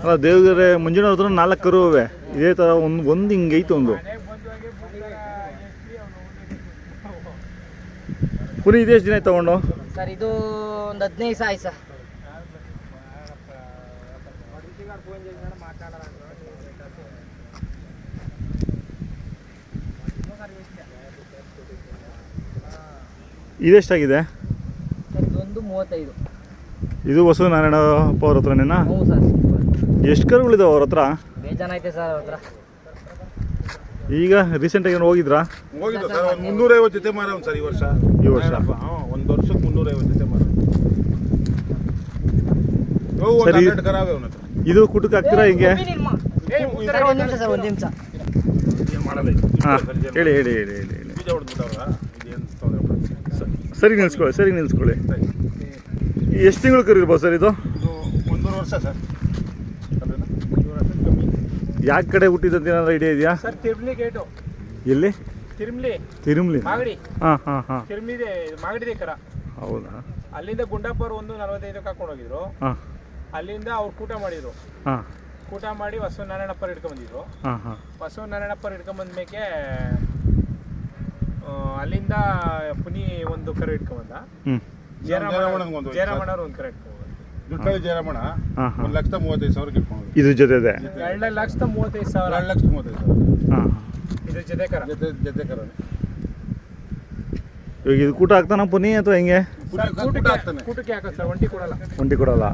ಅಲ್ಲ ದೇವಗಿರಿ ಮಂಜುನಾಥ್ ಹತ್ರ 4 ಕರು ಇವೆ ಇದೇ ಥರ ಒಂದು ಹಿಂಗೈತೆ ಒಂದು ಪುರಿ ಇದೆ ಎಷ್ಟು ದಿನ ಆಯ್ತು ತಗೊಂಡು ಸರ್ ಇದು ಒಂದು 15 ದಿವಸ ಆಯ್ತು ಸರ್ ಇದೆಷ್ಟಾಗಿದೆ ಸರ್ ಇದೊಂದು 35 ಇದು ಹೊಸ ನಾರಾಯಣಪ್ಪ ಅವ್ರ ಹತ್ರನೇನಾ ಹ್ಞೂ ಸರ್ ಎಷ್ಟು ಕರುಗಳಿದಾವೆ ಅವ್ರ ಹತ್ರ ಬೇಜಾನ್ ಐತೆ ಸರ್ ಅವ್ರ ಹತ್ರ ಈಗ ರೀಸೆಂಟಾಗಿ ಏನು ಹೋಗಿದ್ರಾ ಹೋಗಿದ್ದು ಸರ್ ಒಂದು 350 ಜೊತೆ ಮಾರ ಸರ್ ಈ ವರ್ಷ ಒಂದು ವರ್ಷಕ್ಕೆ 350 ಜೊತೆ ಮಾರ ಸರಿ ಕರಾವೆ ಅವನ ಹತ್ರ ಇದು ಕುಟುಕ್ ಹಾಕ್ತೀರಾ ಹಿಂಗೆ ಒಂದು ನಿಮಿಷ ಸರ್ ಒಂದು ನಿಮಿಷ ಹಾಂ ಹೇಳಿ ಹೇಳಿ ಹೇಳಿ ಹೇಳಿ ಹೇಳಿ ಬೀಜ ಹೊಡೆದ್ಬಿಟ್ಟವ್ರ ಇದೇನು ತೊಂದರೆ ಸರಿ ನಿಲ್ಲಿಸ್ಕೊಳ್ಳಿ ಎಷ್ಟು ತಿಂಗಳು ಕರು ಇರ್ಬೋದು ಸರ್ ಇದು 1.5 ವರ್ಷ ಸರ್ ಯಾವ ಕಡೆ ಹುಟ್ಟಿದಂತ ಏನಾದ್ರು ಐಡಿಯಾ ಇದೆಯಾ ಸರ್ ತಿರ್ಮಲಿ ಗೇಟು ಎಲ್ಲಿ ತಿರುಮ್ಲಿ ಮಾಗಡಿ ಹಾಂ ತಿರ್ಮಲಿದೆ ಮಾಗಡಿದೆ ಕರ ಹೌದಾ ಅಲ್ಲಿಂದ ಗುಂಡಪ್ಪರು 1:45 ಹಾಕೊಂಡು ಹೋಗಿದ್ರು ಹಾಂ ಅಲ್ಲಿಂದ ಅವ್ರು ಕೂಟ ಮಾಡಿದ್ರು ಹಾಂ ಕೂಟ ಮಾಡಿ ಬಸವ ನಾರಾಯಣಪ್ಪರು ಹಿಡ್ಕೊಂಡ್ಬಂದಿದ್ರು ಹಾಂ ಬಸವ ನಾರಾಯಣಪ್ಪರು ಹಿಡ್ಕೊಂಡ್ಬಂದ್ಮೇಕೆ ಅಲ್ಲಿಂದ ಪುನಿ ಒಂದು ಕರು ಹಿಡ್ಕೊಂಬಂದ ಜಯರಾಮಣ್ಣವ್ರು ಒಂದು ಕರು ಹಿಡ್ಕೊಂಡ್ಬಂದ ದುಡ್ಡಳ್ಳಿ ಜಯರಾಮಣ್ಣ 1,35,000 ಇಟ್ಕೊಂಡು ಇದ್ರ ಜೊತೆ ಇದೆ 2,35,000 2,35,000 ಹಾಂ ಇದ್ರ ಜೊತೆ ಕರ ಜೊತೆ ಕರ ಇವಾಗ ಇದು ಕೂಟ ಹಾಕ್ತಾನ ಪುನಿ ಅಥವಾ ಹೆಂಗೆ ಕೂಟಕ್ಕೆ ಹಾಕೋದು ಸರ್ ಒಂಟಿ ಕೊಡಲ್ಲ ಕೊಡಲ್ಲ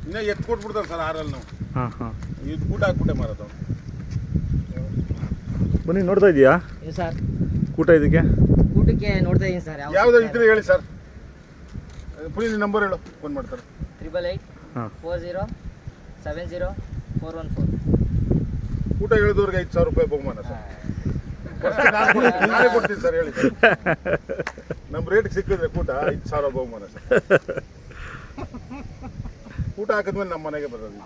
ಇನ್ನೂ ಎತ್ತು ಕೊಟ್ಬಿಡ್ತಾರೆ ಸರ್ ಆರಲ್ಲಿ ನಾವು ಹಾಂ ಇದು ಕೂಟ ಹಾಕ್ಬಿಟ್ಟೆ ಮಾರೋದು ಬನ್ನಿ ನೋಡ್ತಾ ಇದೀಯಾ ಸರ್ ಕೂಟ ಇದಕ್ಕೆ ಕೂಟಕ್ಕೆ ನೋಡ್ತಾ ಇದ್ದೀನಿ ಸರ್ ಯಾವ್ದು ಇದ್ರೆ ಹೇಳಿ ಸರ್ ಪುನಿ ನಂಬರ್ ಹೇಳು ಫೋನ್ ಮಾಡ್ತಾರೆ 8840704114 ಊಟ ಹೇಳಿದವ್ರಿಗೆ 5,000 ರೂಪಾಯಿ ಬಹುಮಾನ ಸರ್ ನಾನೇ ಕೊಡ್ತೀನಿ ಸರ್ ಹೇಳಿ ನಮ್ಮ ರೇಟ್ಗೆ ಸಿಕ್ಕಿದ್ರೆ ಕೂಟ 5,000 ಬಹುಮಾನ ಸರ್ ಊಟ ಹಾಕಿದ್ಮೇಲೆ ನಮ್ಮ ಮನೆಗೆ ಬರೋದು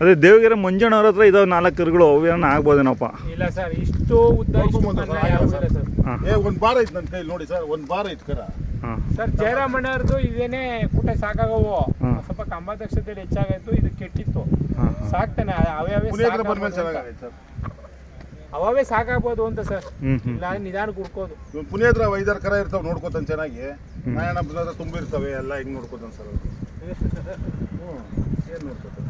ಅದೇ ದೇವಗಿರಿ ಮಂಜಣ್ಣವ್ರ ಹತ್ರ ಇದಾವೆ 4 ಕರುಗಳು ಅವೇನ ಆಗ್ಬೋದೇನಪ್ಪ ಇಲ್ಲ ಸರ್ ಇಷ್ಟು ಉದ್ದ ಒಂದು ಬಾರ ಐತೆ ನನ್ನ ಕೈಲಿ ನೋಡಿ ಸರ್ ಒಂದು ಬಾರ ಐತೆ ಕರ ಸರ್ ಜಯರಾಮಣ್ಣವ್ರದ್ದು ಇದೇನೆ ಕೂಟ ಸಾಕಾಗವು ಸ್ವಲ್ಪ ಕಂಬದಕ್ಷತೆಯಲ್ಲಿ ಹೆಚ್ಚಾಗಾಯ್ತು ಇದು ಕೆಟ್ಟಿತ್ತು ಸಾಕ್ತಾನೆ ಅವೇ ಸಾಕಾಗ್ಬೋದು ಅಂತ ಸರ್ ಇಲ್ಲ ನಿಧಾನ ಕುಡ್ಕೋದು ಪುಣ್ಯದ್ರ 5-6 ಕರ ಇರ್ತಾವೆ ನೋಡ್ಕೋತಾನೆ ಚೆನ್ನಾಗಿ ನಾರಾಯಣ ತುಂಬಿರ್ತವೆ ಎಲ್ಲ ಹಿಂಗೆ ನೋಡ್ಕೋತಾನೆ ಸರ್ ಏನು ನೋಡ್ಕೋತಾನೆ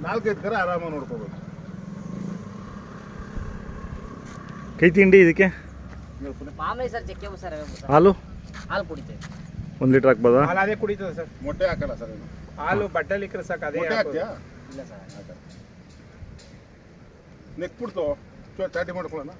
4-5 ಕರ ಆರಾಮಾಗಿ ನೋಡ್ಕೋಬೋದು ಕೈ ತಿಂಡಿ ಇದಕ್ಕೆ ಮಾಮೂಲಿ ಸರ್ ಚೆಕ್ಕೆ ಸರ್ ಹಾಲು ಕುಡಿತೇವೆ 1 ಲೀಟರ್ ಹಾಕ್ಬೋದಾ ಹಾಲು ಅದೇ ಕುಡಿತದೆ ಸರ್ ಮೊಟ್ಟೆ ಹಾಕಲ್ಲ ಸರ್ ಏನು ಹಾಲು ಬಟ್ಟಲಿ ಇಕ್ಕರೆ ಸಾಕು ಅದೇ ಹಾಕ್ತೀಯಾ ಇಲ್ಲ ಸರ್ ನೆಕ್ ಬಿಡ್ತು ಚಾಟಿ ಮಾಡ್ಕೊಳ್ಳೋಣ